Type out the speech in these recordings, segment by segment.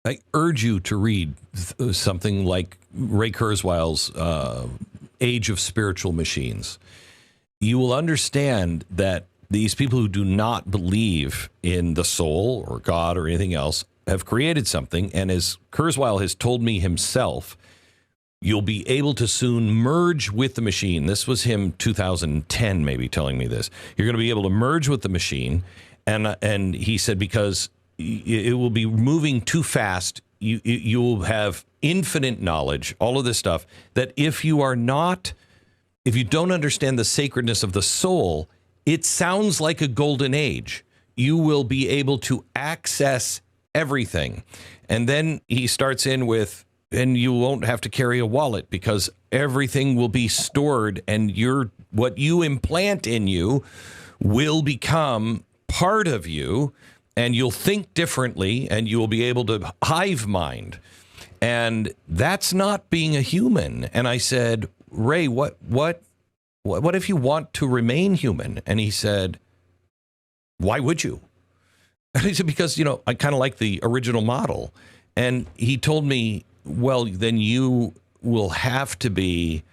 I urge you to read something like Ray Kurzweil's Age of Spiritual Machines. You will understand that these people who do not believe in the soul or God or anything else have created something. And as Kurzweil has told me himself, you'll be able to soon merge with the machine. This was him 2010, maybe telling me this. You're going to be able to merge with the machine. And he said, because it will be moving too fast. You will have infinite knowledge, all of this stuff, that if you don't understand the sacredness of the soul, it sounds like a golden age. You will be able to access everything. And then he starts in with, and you won't have to carry a wallet because everything will be stored, and what you implant in you will become part of you, and you'll think differently, and you will be able to hive mind. And that's not being a human. And I said, Ray, what if you want to remain human? And he said, why would you? And he said, because, I kind of like the original model. And he told me, well, then you will have to be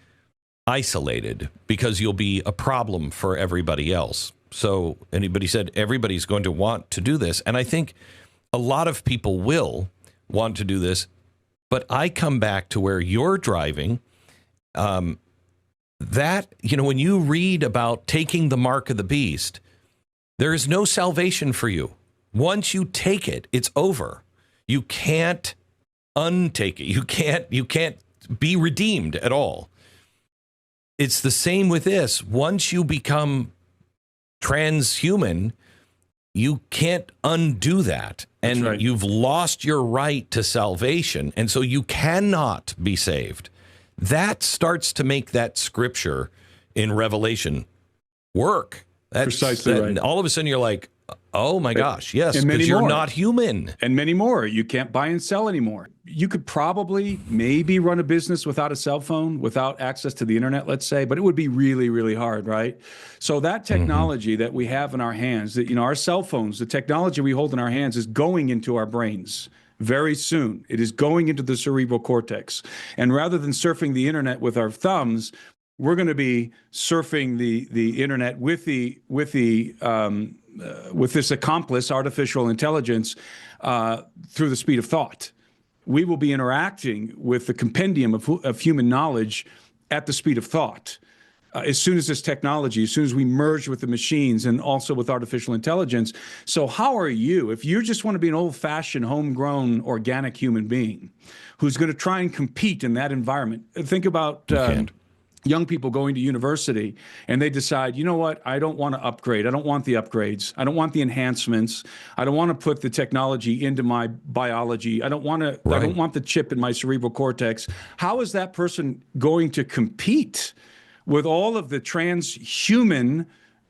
isolated because you'll be a problem for everybody else. So, but he said, everybody's going to want to do this. And I think a lot of people will want to do this. But I come back to where you're driving, that, when you read about taking the mark of the beast, there is no salvation for you. Once you take it, it's over. You can't untake it. You can't be redeemed at all. It's the same with this. Once you become transhuman, you can't undo that. And right. You've lost your right to salvation. And so you cannot be saved. That starts to make that scripture in Revelation work. That's precisely right. All of a sudden you're like, oh my gosh, yes, because you're not human. And many more. You can't buy and sell anymore. You could probably maybe run a business without a cell phone, without access to the internet, let's say, but it would be really, really hard, right? So that technology that we have in our hands, that our cell phones, the technology we hold in our hands is going into our brains very soon. It is going into the cerebral cortex. And rather than surfing the internet with our thumbs, we're going to be surfing the internet with this accomplice, artificial intelligence, through the speed of thought. We will be interacting with the compendium of human knowledge at the speed of thought. As soon as this technology, as soon as we merge with the machines and also with artificial intelligence. So how are you, if you just want to be an old-fashioned, homegrown, organic human being who's going to try and compete in that environment? Think about young people going to university and they decide, you know what, I don't want to upgrade. I don't want the upgrades. I don't want the enhancements. I don't want to put the technology into my biology. I don't want the chip in my cerebral cortex. How is that person going to compete with all of the transhuman,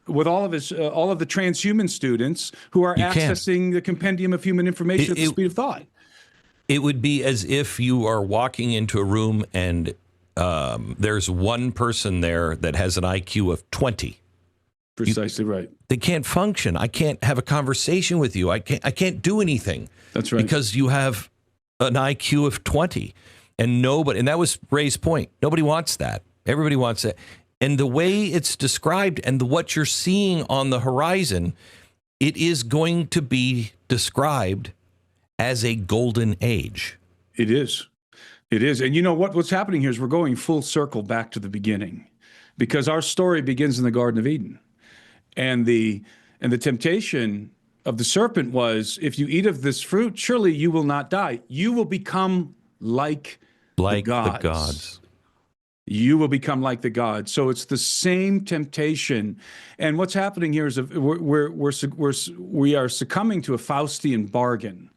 with all of the transhuman students who are accessing the compendium of human information at the speed of thought? It would be as if you are walking into a room and there's one person there that has an IQ of 20. Precisely right. They can't function. I can't have a conversation with you. I can't do anything. That's right. Because you have an IQ of 20. And that was Ray's point. Nobody wants that. Everybody wants it. And the way it's described and what you're seeing on the horizon, it is going to be described as a golden age. It is. It is. And you know what's happening here is we're going full circle back to the beginning, because our story begins in the Garden of Eden. And the temptation of the serpent was, if you eat of this fruit, surely you will not die. You will become like the gods. You will become like the gods. So it's the same temptation. And what's happening here is we are succumbing to a Faustian bargain.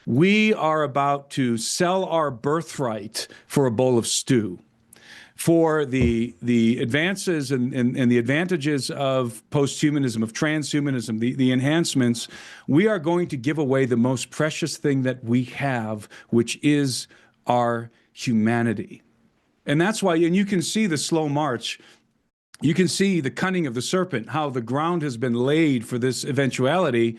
We are about to sell our birthright for a bowl of stew. For the advances and the advantages of posthumanism, of transhumanism, the enhancements, we are going to give away the most precious thing that we have, which is our humanity. And that's why, and you can see the slow march. You can see the cunning of the serpent, how the ground has been laid for this eventuality.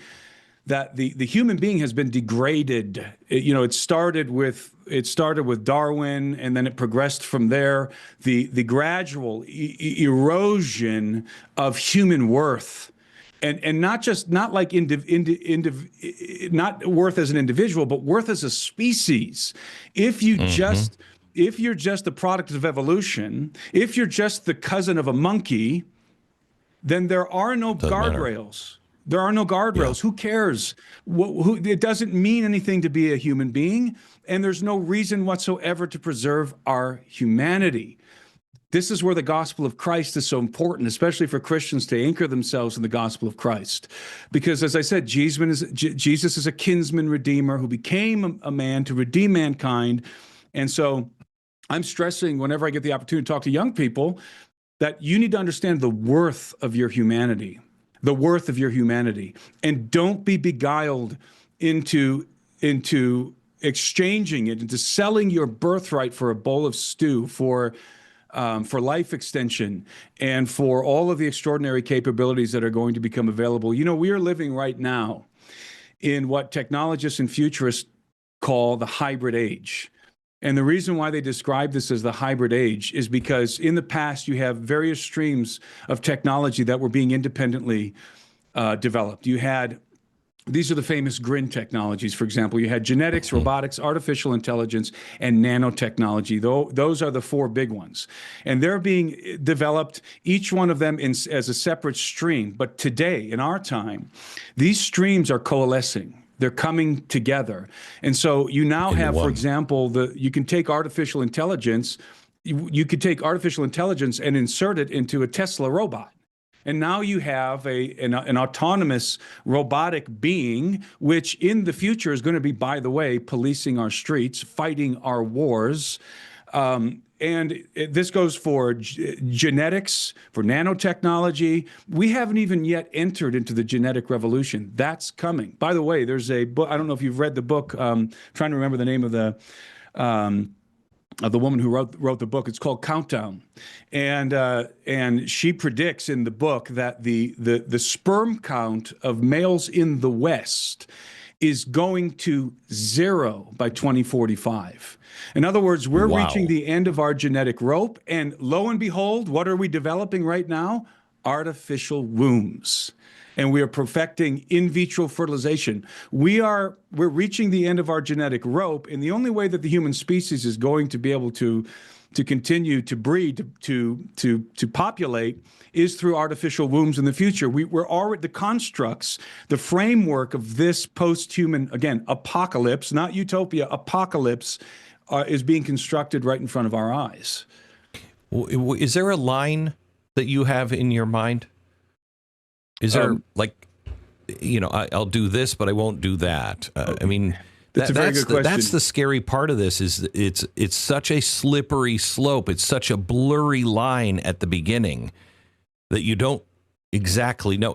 that the human being has been degraded. It started with Darwin, and then it progressed from there. The gradual erosion of human worth, and not like not worth as an individual, but worth as a species. If you're just the product of evolution, if you're just the cousin of a monkey, then there are no guardrails. There are no guardrails. Yeah. Who cares? It doesn't mean anything to be a human being, and there's no reason whatsoever to preserve our humanity. This is where the gospel of Christ is so important, especially for Christians to anchor themselves in the gospel of Christ. Because, as I said, Jesus is a kinsman redeemer who became a man to redeem mankind. And so I'm stressing whenever I get the opportunity to talk to young people that you need to understand the worth of your humanity. The worth of your humanity, and don't be beguiled into exchanging it, into selling your birthright for a bowl of stew, for life extension, and for all of the extraordinary capabilities that are going to become available. We are living right now in what technologists and futurists call the hybrid age. And the reason why they describe this as the hybrid age is because in the past, you have various streams of technology that were being independently developed. These are the famous GRIN technologies, for example. You had genetics, robotics, artificial intelligence, and nanotechnology. Those are the four big ones. And they're being developed, each one of them as a separate stream. But today, in our time, these streams are coalescing. They're coming together. And so you now have, for example, you can take artificial intelligence, you could take artificial intelligence and insert it into a Tesla robot. And now you have an autonomous robotic being, which in the future is going to be, by the way, policing our streets, fighting our wars. And this goes for genetics, for nanotechnology. We haven't even yet entered into the genetic revolution. That's coming. By the way, there's a book. I don't know if you've read the book. Trying to remember the name of the woman who wrote the book. It's called Countdown, and she predicts in the book that the sperm count of males in the West is going to 0 by 2045. In other words, we're reaching the end of our genetic rope, and lo and behold, what are we developing right now? Artificial wombs. And we are perfecting in vitro fertilization. We're reaching the end of our genetic rope, and the only way that the human species is going to be able to continue to breed, to populate, is through artificial wombs in the future. We're already, the constructs, the framework of this post-human, again, apocalypse, not utopia, apocalypse, is being constructed right in front of our eyes. Is there a line that you have in your mind? Is there I'll do this, but I won't do that? I mean, that's a very good question. That's the scary part of this. Is it's such a slippery slope. It's such a blurry line at the beginning that you don't exactly know.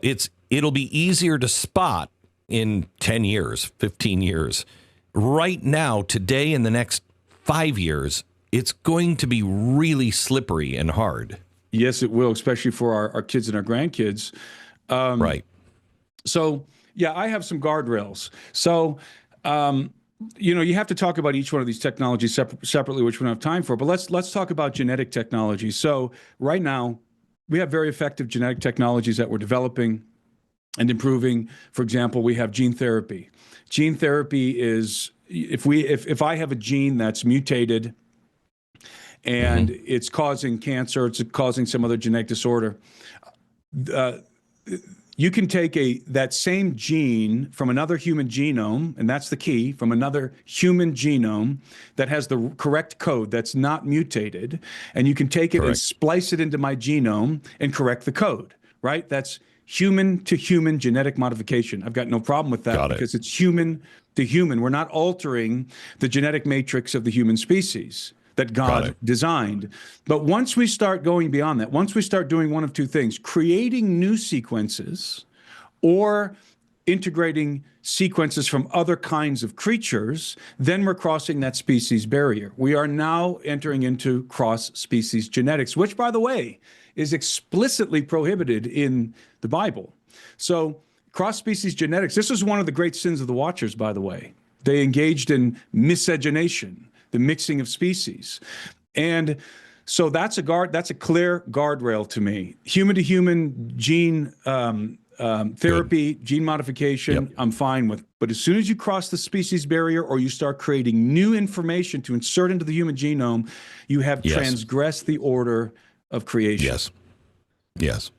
It'll be easier to spot in 10 years, 15 years. Right now, today, in the next 5 years, it's going to be really slippery and hard. Yes, it will, especially for our kids and our grandkids. Right. So, yeah, I have some guardrails. So, you have to talk about each one of these technologies separately, which we don't have time for. But let's talk about genetic technology. So right now, we have very effective genetic technologies that we're developing and improving. For example, we have gene therapy. Gene therapy is if I have a gene that's mutated and it's causing cancer, it's causing some other genetic disorder, you can take that same gene from another human genome, and that's the key, from another human genome that has the correct code that's not mutated, and you can take it and splice it into my genome and correct the code, right? That's human to human genetic modification. I've got no problem with that because it's human to human. We're not altering the genetic matrix of the human species that God designed. But once we start going beyond that, once we start doing one of two things, creating new sequences or integrating sequences from other kinds of creatures, then we're crossing that species barrier. We are now entering into cross-species genetics, which, by the way, is explicitly prohibited in the Bible. So cross-species genetics, this is one of the great sins of the Watchers, by the way. They engaged in miscegenation, the mixing of species. And so that's a clear guardrail to me. Human-to-human gene therapy, gene modification, I'm fine with. But as soon as you cross the species barrier or you start creating new information to insert into the human genome, you have transgressed the order of creation. Yes.